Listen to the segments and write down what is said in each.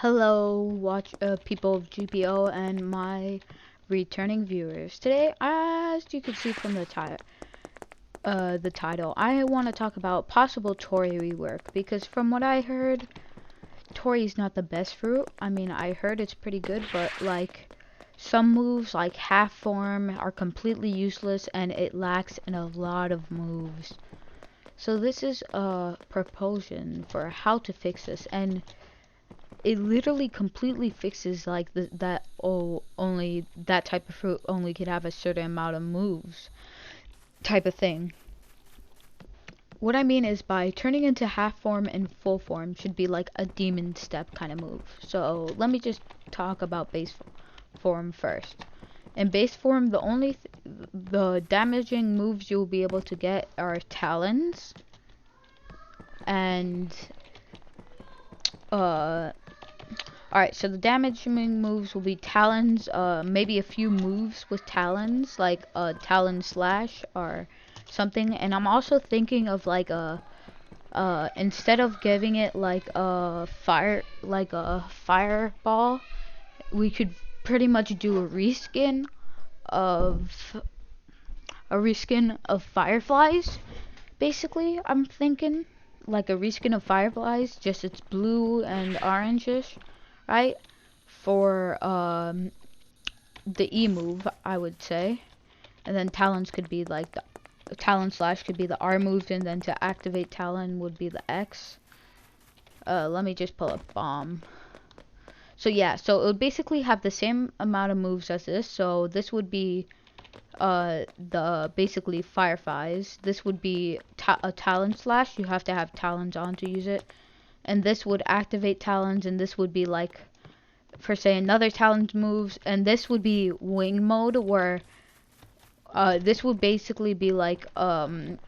Hello, people of GPO and my returning viewers. Today, as you can see from the title, I want to talk about possible Tori rework because from what I heard, Tori's not the best fruit. I mean, I heard it's pretty good, but like some moves like half form are completely useless and it lacks in a lot of moves. So this is a proposition for how to fix this, and it literally completely fixes like only that type of fruit only could have a certain amount of moves type of thing. What I mean is by turning into half form and full form should be like a demon step kind of move. So let me just talk about base form first. In base form, the damaging moves you'll be able to get are talons and alright, so the damaging moves will be talons, maybe a few moves with talons, like a talon slash or something. And I'm also thinking of like instead of giving it like a fireball, we could pretty much do a reskin of fireflies. Basically, I'm thinking like a reskin of fireflies, just it's blue and orangish, right? For the E move, I would say. And then talons could be like the talon slash could be the R move, and then to activate talon would be the X. Let me just pull a bomb. So yeah, so it would basically have the same amount of moves as this. So this would be the basically fireflies. This would be a talon slash. You have to have talons on to use it. And this would activate talons, and this would be like for say another talent moves, and this would be wing mode, where this would basically be like another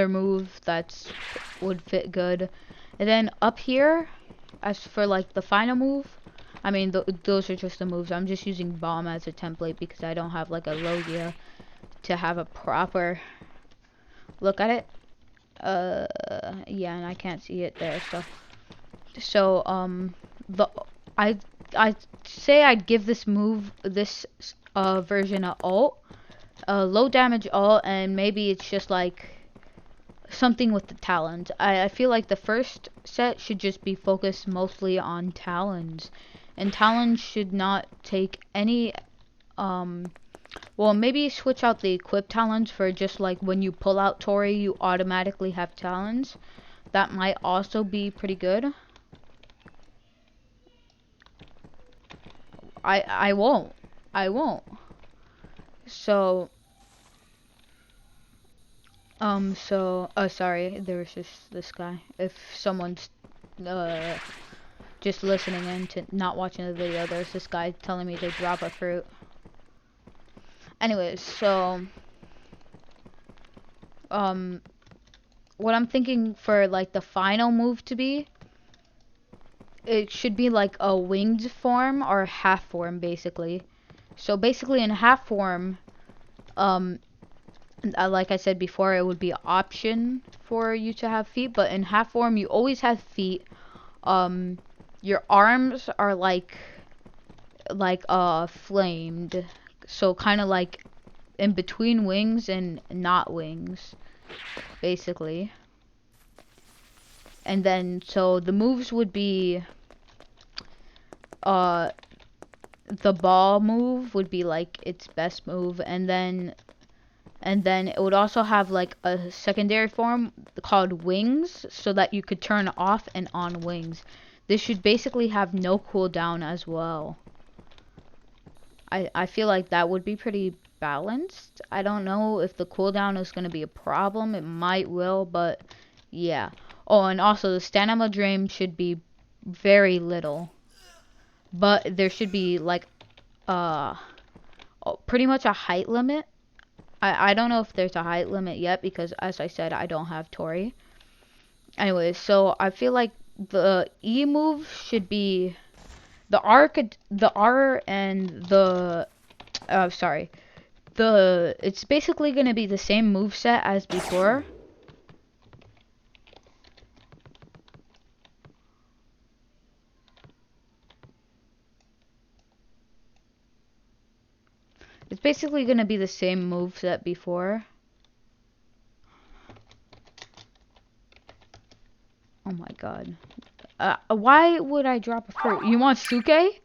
move that's would fit good. And then up here, as for like the final move, I mean those are just the moves. I'm just using bomb as a template because I don't have like a logia to have a proper look at it. Yeah, and I can't see it there, so the I'd say I'd give this version a ult, a low damage ult, and maybe it's just like something with the talons. I feel like the first set should just be focused mostly on talons, and talons should not take any well, maybe switch out the equip talons for just like when you pull out Tori you automatically have talons. That might also be pretty good. I won't. So sorry, there was just this guy. If someone's just listening in to not watching the video, there's this guy telling me to drop a fruit. Anyways, so what I'm thinking for like the final move to be, it should be like a winged form or half form basically. So basically in half form, like I said before, it would be an option for you to have feet, but in half form you always have feet. Your arms are like flamed, so kind of like in between wings and not wings basically. And then so the moves would be the ball move would be like its best move, and then it would also have like a secondary form called wings, so that you could turn off and on wings. This should basically have no cooldown as well. I feel like that would be pretty balanced. I don't know if the cooldown is going to be a problem. It might will, but yeah. Oh, and also the stamina drain should be very little. But there should be like pretty much a height limit. I don't know if there's a height limit yet because, as I said, I don't have Tori. Anyways, so I feel like the E move should be the R and the it's basically gonna be the same move set as before. It's basically gonna be the same moveset before. Oh my god. Why would I drop a fruit? You want Suke? Is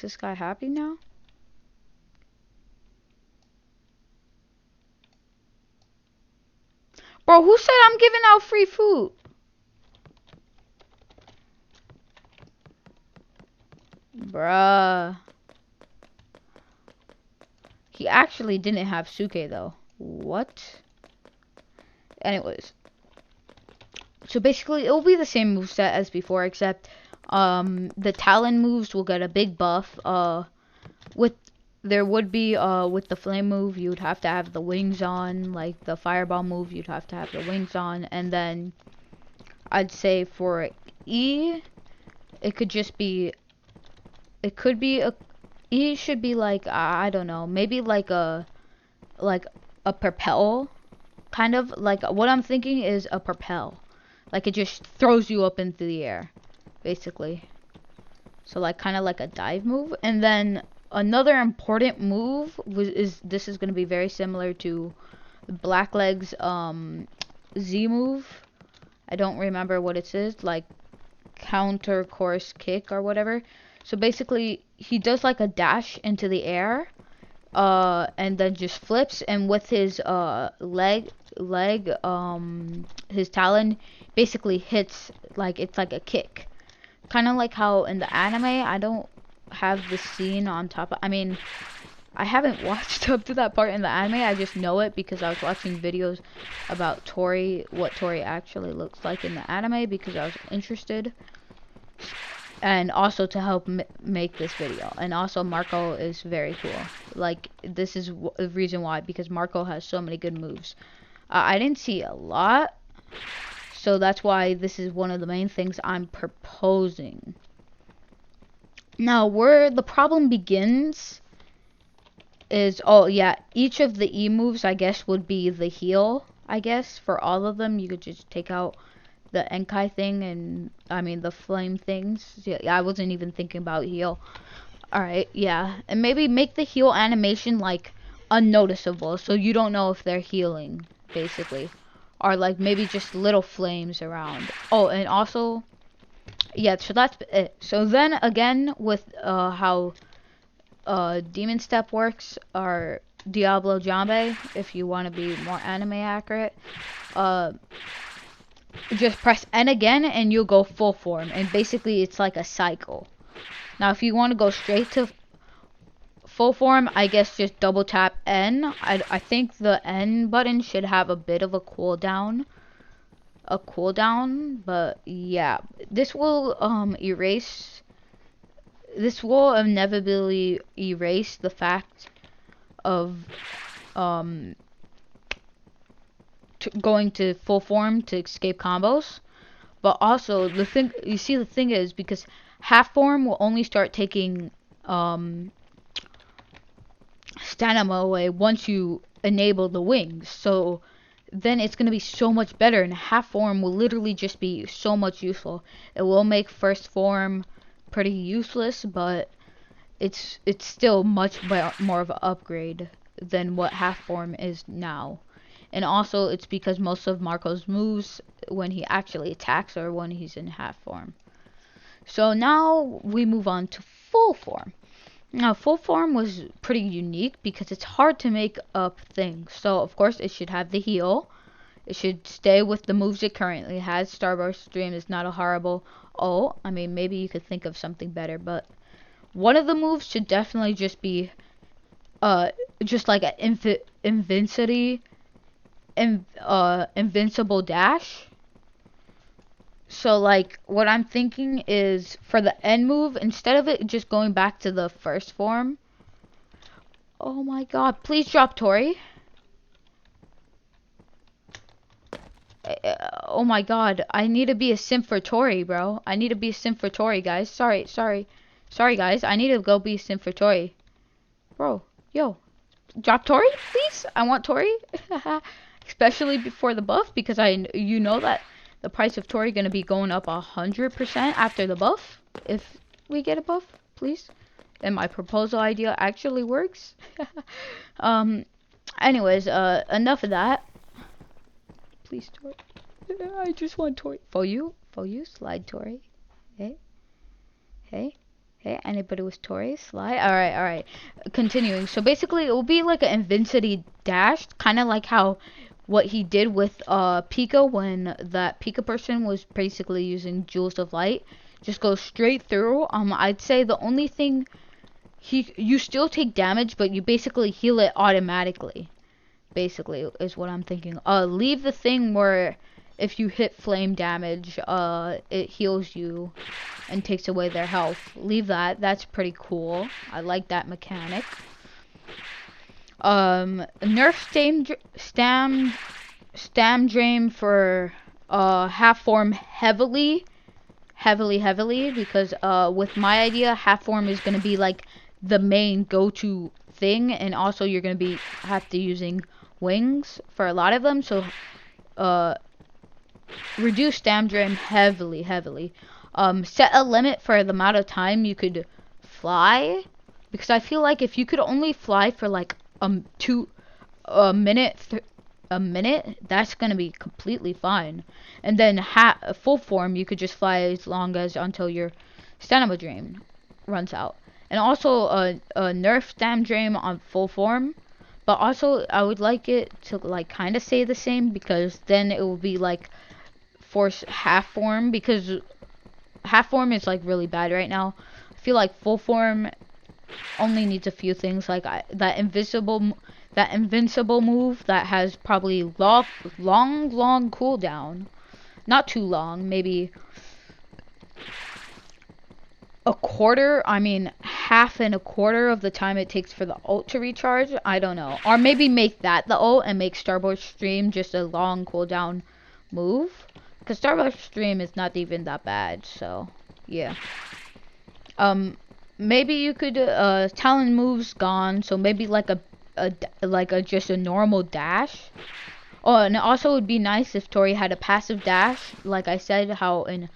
this guy happy now? Bro, who said I'm giving out free food? Bruh. He actually didn't have Suke though. What? Anyways. So basically it'll be the same moveset as before, except the Talon moves will get a big buff. With there would be with the flame move you'd have to have the wings on, like the fireball move you'd have to have the wings on, and then I'd say for E it could just be E should be like I don't know, maybe like a propel, kind of like what I'm thinking is a propel, like it just throws you up into the air basically. So like kind of like a dive move. And then another important move is going to be very similar to Blackleg's Z move. I don't remember what it is, like counter course kick or whatever. So basically he does like a dash into the air and then just flips, and with his his talon basically hits, like it's like a kick. Kind of like how in the anime, I don't have the scene on top of, I mean, I haven't watched up to that part in the anime, I just know it because I was watching videos about Tori, what Tori actually looks like in the anime, because I was interested. And also to help make this video. And also Marco is very cool. Like, this is the reason why, because Marco has so many good moves. I didn't see a lot, so that's why this is one of the main things I'm proposing. Now, where the problem begins is, oh yeah, each of the E moves, I guess, would be the heal, I guess. For all of them, you could just take out the Enkai thing and, I mean, the flame things. Yeah, I wasn't even thinking about heal. Alright, yeah. And maybe make the heal animation, like, unnoticeable, so you don't know if they're healing, basically. Or, like, maybe just little flames around. Oh, and also, yeah, so that's it. So then, again, with how Demon Step works, or Diablo Jambe, if you want to be more anime accurate, just press N again and you'll go full form, and basically it's like a cycle. Now if you want to go straight to full form, I guess just double tap N. I think the N button should have a bit of a cooldown, but yeah, this will inevitably erase the fact of going to full form to escape combos. But also the thing is, because half form will only start taking stamina away once you enable the wings, so then it's gonna be so much better, and half form will literally just be so much useful. It will make first form pretty useless, but it's still much more of an upgrade than what half form is now. And also it's because most of Marco's moves when he actually attacks are when he's in half form. So now we move on to full form. Now full form was pretty unique because it's hard to make up things. So of course it should have the heal. It should stay with the moves it currently has. Starburst Stream is not a horrible, I mean, maybe you could think of something better, but one of the moves should definitely just be just like an invincible dash. So like what I'm thinking is, for the end move, instead of it just going back to the first form, oh my god, please drop Tori. Oh my god, I need to be a simp for Tori, bro. I need to be a simp for Tori, guys. Sorry guys, I need to go be a simp for Tori. Bro, yo, Drop Tori, please. I want Tori. Especially before the buff, because you know that the price of Tori gonna be going up 100% after the buff. If we get a buff, please. And my proposal idea actually works. Anyways, enough of that. Please, Tori. I just want Tori. For you, slide Tori. Hey, hey. Hey, anybody with Tori? Slide? Alright. Continuing. So basically, it will be like an invincibility dash, kind of like how what he did with Pika when that Pika person was basically using Jewels of Light. Just go straight through. I'd say the only thing, you still take damage, but you basically heal it automatically. Basically, is what I'm thinking. Leave the thing where if you hit flame damage, it heals you and takes away their health. Leave that. That's pretty cool. I like that mechanic. Nerf stam drain for half form heavily because with my idea, half form is gonna be like the main go-to thing, and also you're gonna be have to using wings for a lot of them, so reduce stam drain heavily. Set a limit for the amount of time you could fly, because I feel like if you could only fly for like a minute, that's gonna be completely fine. And then full form, you could just fly as long as until your stamina drain runs out. And also a nerf stam drain on full form, but also I would like it to like kind of stay the same, because then it will be like force half form, because half form is like really bad right now. I feel like full form only needs a few things, like that invincible move that has probably long cooldown. Not too long, maybe a quarter, half and a quarter of the time it takes for the ult to recharge. I don't know. Or maybe make that the ult and make Starboard Stream just a long cooldown move. Because Starboard Stream is not even that bad, so yeah. Maybe you could talent moves gone, so maybe like just a normal dash. Oh, and also it would be nice if Tori had a passive dash, like I said, how in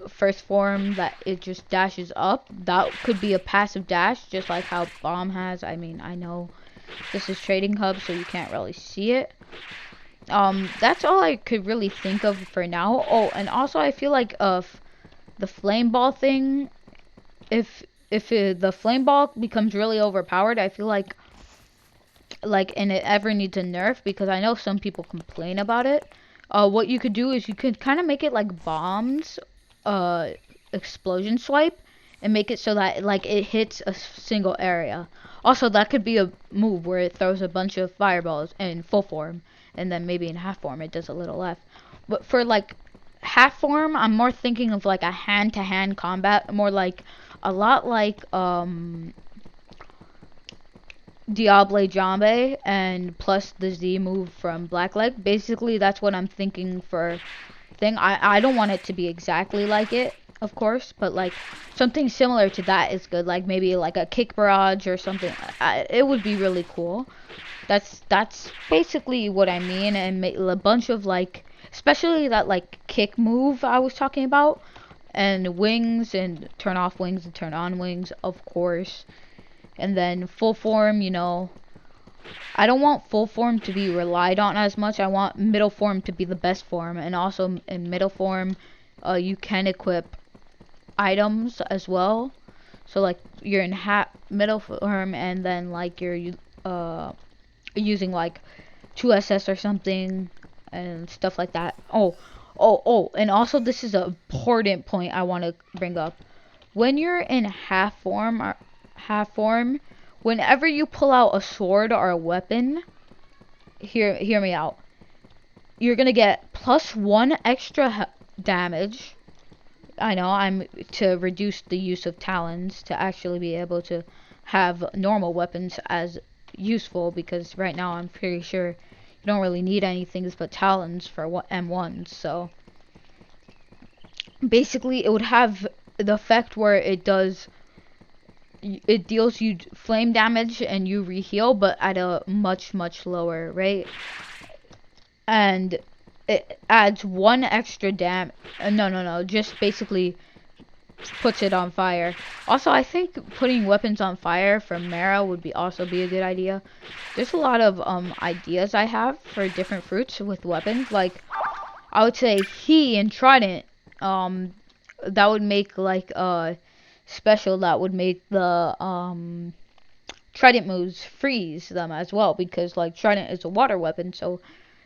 first form that it just dashes up. That could be a passive dash, just like how Bomb has. I know this is Trading Hub, so you can't really see it. That's all I could really think of for now. Oh, and also I feel like the flame ball thing, if the flame ball becomes really overpowered, I feel like and it ever needs a nerf, because I know some people complain about it. What you could do is you could kind of make it like Bomb's explosion swipe, and make it so that it hits a single area. Also, that could be a move where it throws a bunch of fireballs in full form, and then maybe in half form it does a little less. But for like half form, I'm more thinking of like a hand-to-hand combat, more like a lot like Diable Jambe, and plus the Z move from Blackleg. Basically, that's what I'm thinking for thing. I don't want it to be exactly like it, of course, but like something similar to that is good. Like maybe like a kick barrage or something. It would be really cool. That's basically what I mean, and a bunch of like, especially that like kick move I was talking about, and wings, and turn off wings and turn on wings, of course. And then full form, I don't want full form to be relied on as much. I want middle form to be the best form. And also in middle form, you can equip items as well. So like you're in middle form, and then like you're using like 2SS or something and stuff like that. Oh, and also this is an important point I want to bring up. When you're in half form, whenever you pull out a sword or a weapon, hear me out. You're gonna get +1 extra damage. I know, to reduce the use of talons, to actually be able to have normal weapons as useful, because right now I'm pretty sure you don't really need anything but talons for M1s. So basically it would have the effect where it does it deals you flame damage and you re-heal, but at a much lower rate. And it adds one extra no, just basically puts it on fire. Also, I think putting weapons on fire from Mara would also be a good idea. There's a lot of ideas I have for different fruits with weapons. Like, I would say he and Trident, that would make like special, that would make the Trident moves freeze them as well, because like Trident is a water weapon, so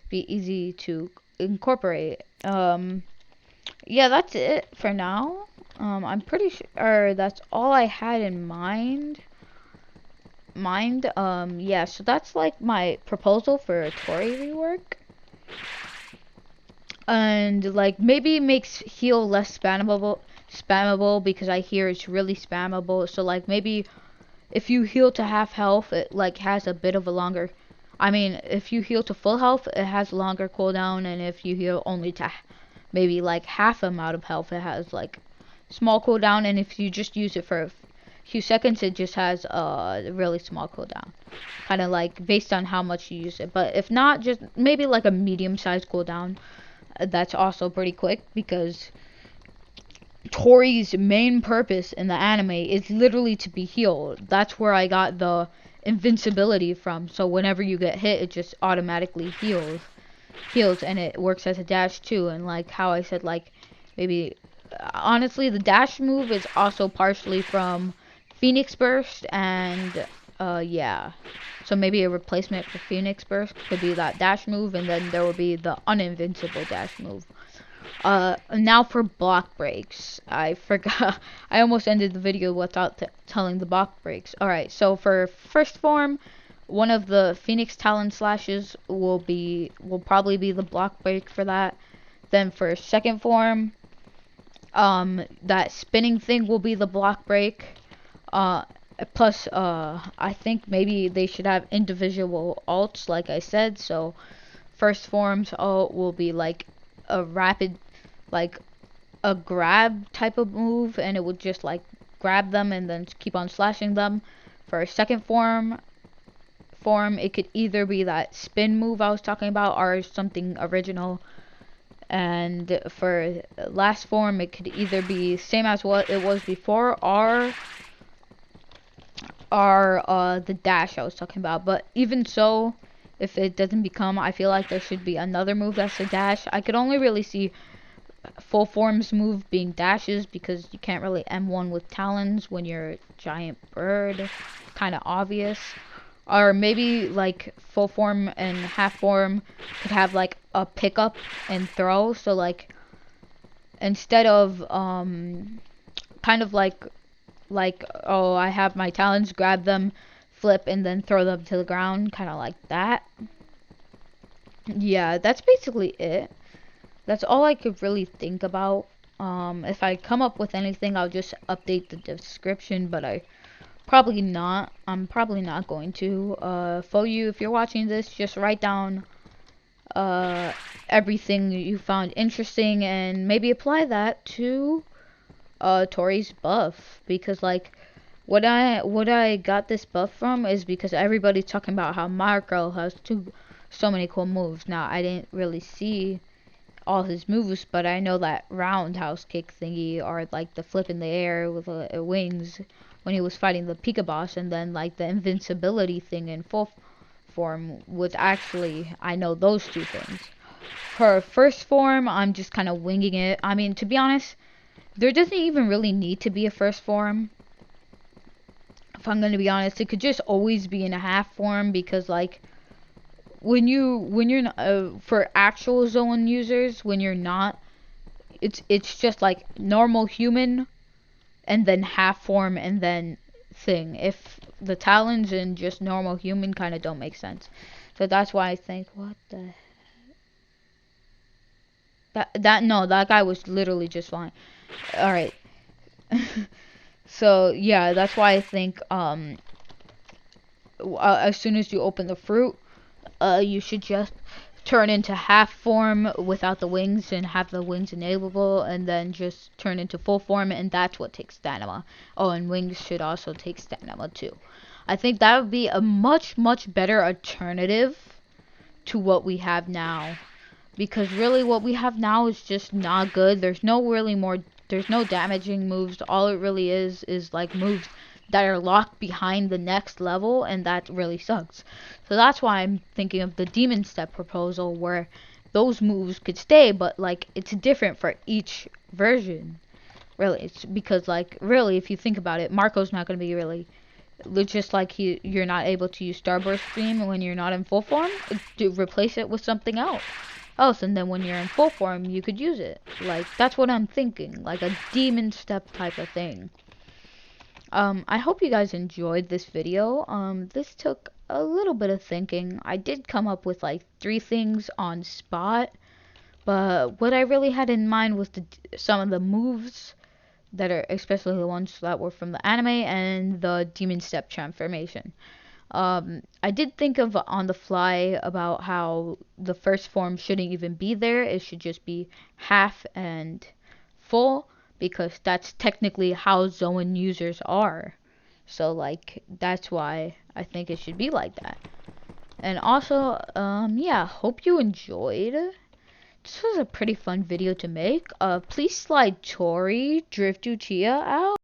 be easy to incorporate. Yeah, that's it for now. I'm pretty sure that's all I had in mind. Yeah, so that's like my proposal for a Tori rework. And like maybe makes heal less spammable, because I hear it's really spammable. So like maybe if you heal to half health, it like has a bit of a longer, I mean, if you heal to full health, it has longer cooldown, and if you heal only to maybe like half amount of health, it has like small cooldown, and if you just use it for a few seconds, it just has a really small cooldown, kind of like based on how much you use it. But if not, just maybe like a medium-sized cooldown. That's also pretty quick, because Tori's main purpose in the anime is literally to be healed. That's where I got the invincibility from. So whenever you get hit, it just automatically heals, and it works as a dash too. And like how I said, like maybe honestly the dash move is also partially from Phoenix Burst, and yeah, so maybe a replacement for Phoenix Burst could be that dash move, and then there will be the uninvincible dash move. Now for block breaks. I forgot. I almost ended the video without telling the block breaks. Alright, so for first form, one of the Phoenix Talon slashes will probably be the block break for that. Then for second form, that spinning thing will be the block break. Plus, I think maybe they should have individual ults, like I said. So first form's ult will be like a rapid, like a grab type of move, and it would just like grab them and then keep on slashing them. For second form, it could either be that spin move I was talking about, or something original. And for last form, it could either be same as what it was before, or the dash I was talking about. But even so, if it doesn't become, I feel like there should be another move that's a dash. I could only really see full form's move being dashes, because you can't really M1 with talons when you're a giant bird. Kind of obvious. Or maybe like full form and half form could have like a pickup and throw. So like instead of kind of like oh, I have my talons, grab them, flip, and then throw them to the ground, kind of like that. Yeah, that's basically it. That's all I could really think about. If I come up with anything, I'll just update the description, but I'm probably not going to. For you, if you're watching this, just write down everything you found interesting, and maybe apply that to Tori's buff, because like what I got this buff from is because everybody's talking about how Marco has so many cool moves. Now, I didn't really see all his moves, but I know that roundhouse kick thingy, or like the flip in the air with wings when he was fighting the Pika boss, and then like the invincibility thing in full form was actually, I know those two things. For first form, I'm just kind of winging it. I mean, to be honest, there doesn't even really need to be a first form. If I'm gonna be honest, it could just always be in a half form, because like when you're for actual zone users, when you're not, it's just like normal human and then half form and then thing. If the talons and just normal human kind of don't make sense, so that's why I think, what the that guy was literally just fine. All right. So yeah, that's why I think as soon as you open the fruit, you should just turn into half form without the wings and have the wings enableable, and then just turn into full form, and that's what takes stamina. Oh, and wings should also take stamina too. I think that would be a much better alternative to what we have now, because really what we have now is just not good. There's no damaging moves. All it really is like moves that are locked behind the next level, and that really sucks. So that's why I'm thinking of the demon step proposal, where those moves could stay, but like it's different for each version. Really, it's because like really, if you think about it, Marco's not going to be really just like you're not able to use Starburst Stream when you're not in full form. Replace it with something else, and then when you're in full form, you could use it. Like that's what I'm thinking, like a demon step type of thing. I hope you guys enjoyed this video. This took a little bit of thinking. I did come up with like 3 things on spot, but what I really had in mind was some of the moves that are, especially the ones that were from the anime, and the demon step transformation. I did think of on the fly about how the first form shouldn't even be there. It should just be half and full, because that's technically how Zoan users are. So like that's why I think it should be like that. And also, yeah, hope you enjoyed. This was a pretty fun video to make. Please slide Tori Drift Uchiha out.